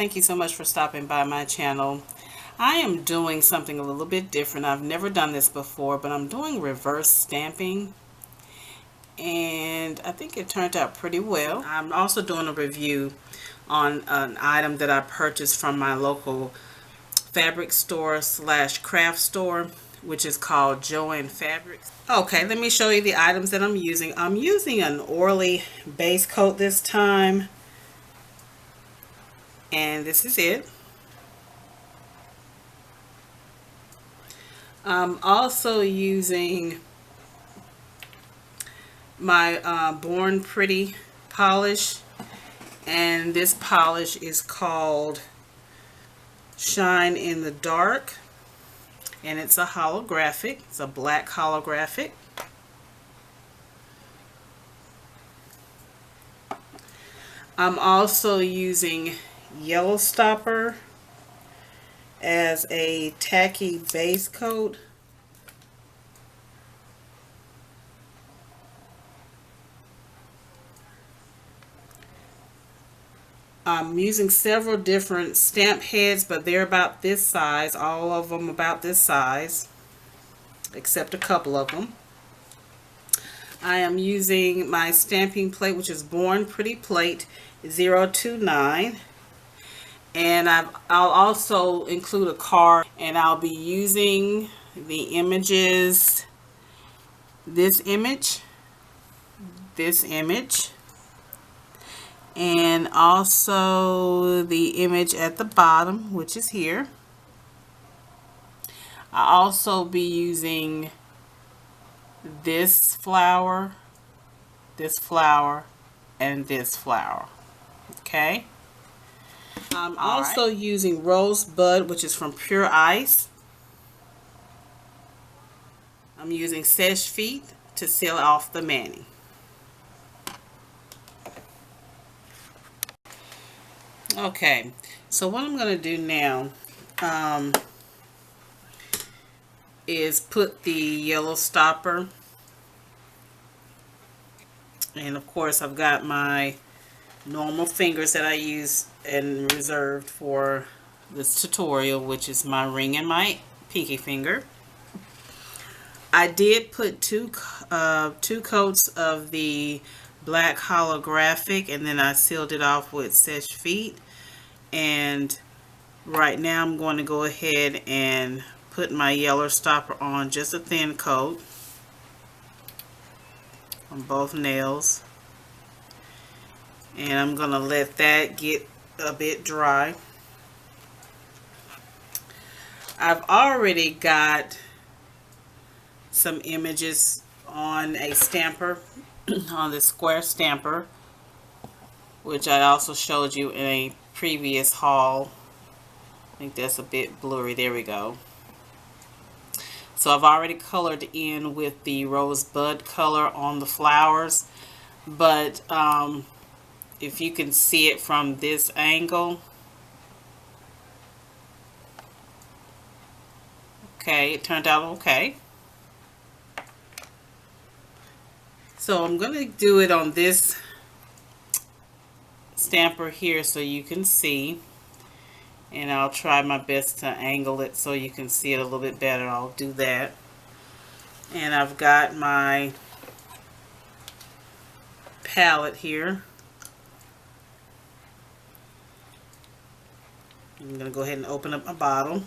Thank you so much for stopping by my channel. I am doing something a little bit different. I've never done this before, but I'm doing reverse stamping, and I think it turned out pretty well. I'm also doing a review on an item that I purchased from my local fabric store slash craft store, which is called Joann Fabrics. Okay, let me show you the items that I'm using. I'm using an Orly base coat this time, and this is it. I'm also using my Born Pretty polish, and this polish is called Shine in the Dark, and it's a holographic. It's a black holographic. I'm also using Yellow Stopper as a tacky base coat. I'm using several different stamp heads, but they're about this size, all of them about this size, except a couple of them. I am using my stamping plate, which is Born Pretty Plate 029. And I'll also include a card, and I'll be using the images, this image, and also the image at the bottom, which is here. I'll also be using this flower, and this flower. Okay. I'm also using Rosebud, which is from Pure Ice. I'm using Seche feet to seal off the manning. Okay, so what I'm going to do now is put the yellow stopper, and of course I've got my normal fingers that I use and reserved for this tutorial, which is my ring and my pinky finger. I did put two coats of the black holographic, and then I sealed it off with Seche feet. And right now I'm going to go ahead and put my yellow stopper on, just a thin coat on both nails, and I'm going to let that get a bit dry. I've already got some images on a stamper, on the square stamper, which I also showed you in a previous haul. I think that's a bit blurry. There we go. So I've already colored in with the rosebud color on the flowers, but if you can see it from this angle, okay, it turned out okay. So I'm going to do it on this stamper here so you can see, and I'll try my best to angle it so you can see it a little bit better. I'll do that. And I've got my palette here. I'm going to go ahead and open up my bottle.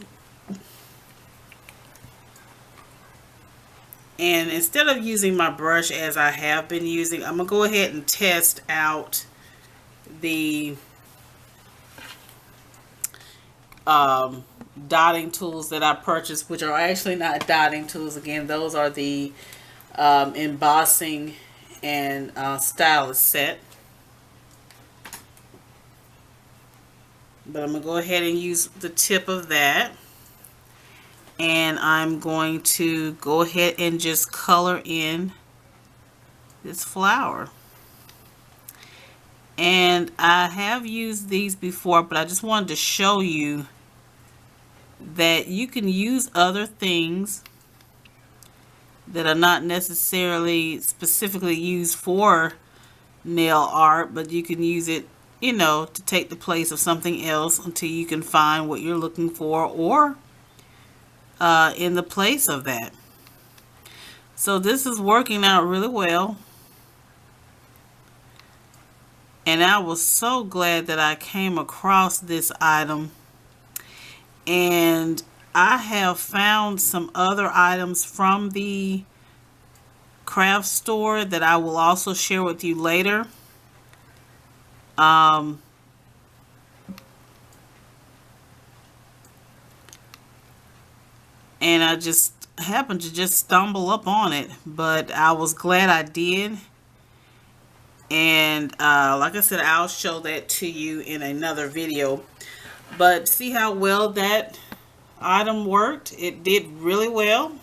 And instead of using my brush as I have been using, I'm going to go ahead and test out the dotting tools that I purchased, which are actually not dotting tools. Again, those are the Embossing and Stylus Set. But I'm going to go ahead and use the tip of that. And I'm going to go ahead and just color in this flower. And I have used these before, but I just wanted to show you that you can use other things that are not necessarily specifically used for nail art, but you can use it you know, to take the place of something else until you can find what you're looking for, or in the place of that. So this is working out really well. And I was so glad that I came across this item. And I have found some other items from the craft store that I will also share with you later. And I just happened to just stumble up on it, but I was glad I did. And like I said, I'll show that to you in another video. But see how well that item worked? It did really well.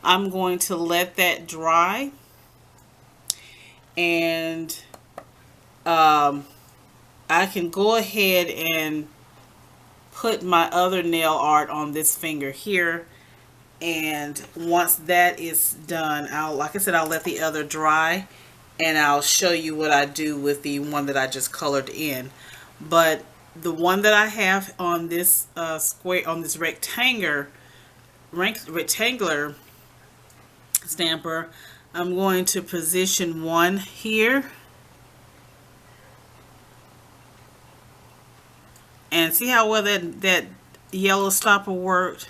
I'm going to let that dry. And I can go ahead and put my other nail art on this finger here. And once that is done, like I said, I'll let the other dry. And I'll show you what I do with the one that I just colored in. But the one that I have on this rectangular stamper, I'm going to position one here. And see how well that yellow stopper worked?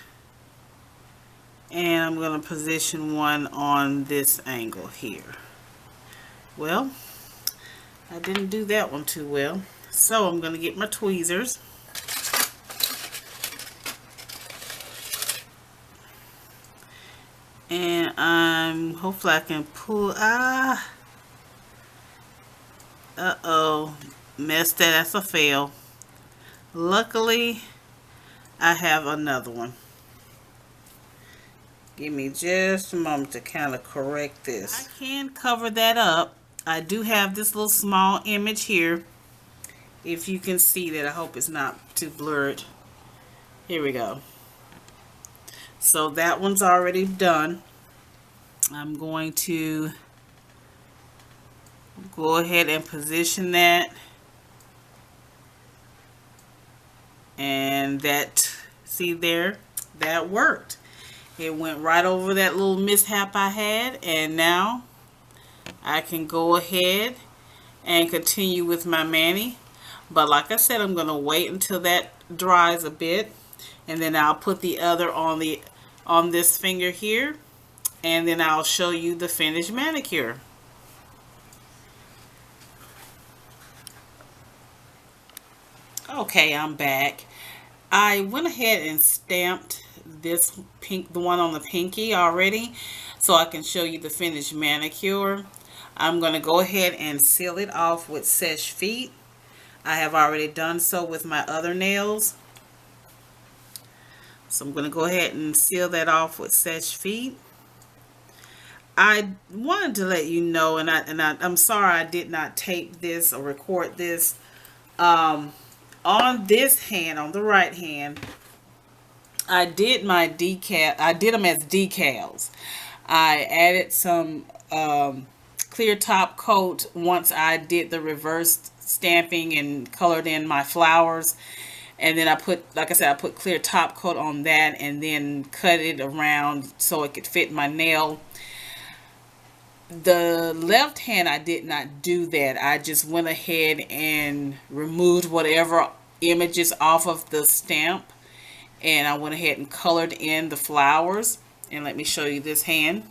And I'm going to position one on this angle here. Well, I didn't do that one too well. So I'm going to get my tweezers. And hopefully I can pull, uh-oh, messed that, that's a fail. Luckily, I have another one. Give me just a moment to kind of correct this. I can cover that up. I do have this little small image here. If you can see that, I hope it's not too blurred. Here we go. So that one's already done. I'm going to go ahead and position that. And that, see there, that worked. It went right over that little mishap I had, and now I can go ahead and continue with my mani. But like I said, I'm going to wait until that dries a bit, and then I'll put the other on this finger here, and then I'll show you the finished manicure. Okay, I'm back. I went ahead and stamped this pink, the one on the pinky already, so I can show you the finished manicure. I'm going to go ahead and seal it off with Seche Vite. I have already done so with my other nails. So I'm going to go ahead and seal that off with Seche Vite. I wanted to let you know, and I'm sorry I did not tape this or record this. On this hand, on the right hand, I did my decal. I did them as decals. I added some clear top coat once I did the reverse stamping and colored in my flowers. And then I put, like I said, I put clear top coat on that and then cut it around so it could fit my nail. The left hand, I did not do that. I just went ahead and removed whatever images off of the stamp. And I went ahead and colored in the flowers. And let me show you this hand.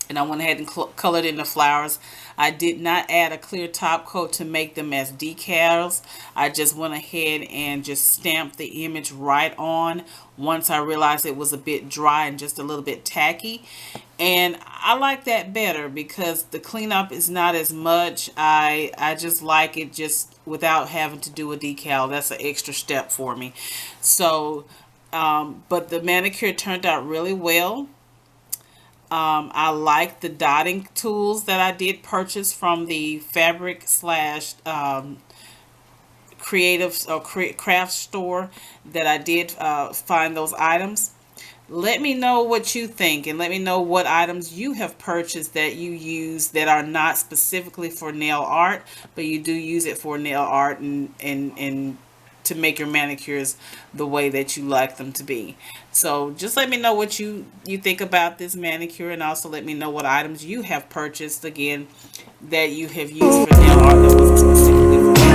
And I went ahead and colored in the flowers. I did not add a clear top coat to make them as decals. I just went ahead and just stamped the image right on once I realized it was a bit dry and just a little bit tacky. And I like that better because the cleanup is not as much. I just like it just without having to do a decal. That's an extra step for me. So, but the manicure turned out really well. I like the dotting tools that I did purchase from the fabric slash creative or craft store that I did find those items. Let me know what you think, and let me know what items you have purchased that you use that are not specifically for nail art, but you do use it for nail art and to make your manicures the way that you like them to be. So just let me know what you think about this manicure, and also let me know what items you have purchased, again, that you have used for nail art that wasn't specifically for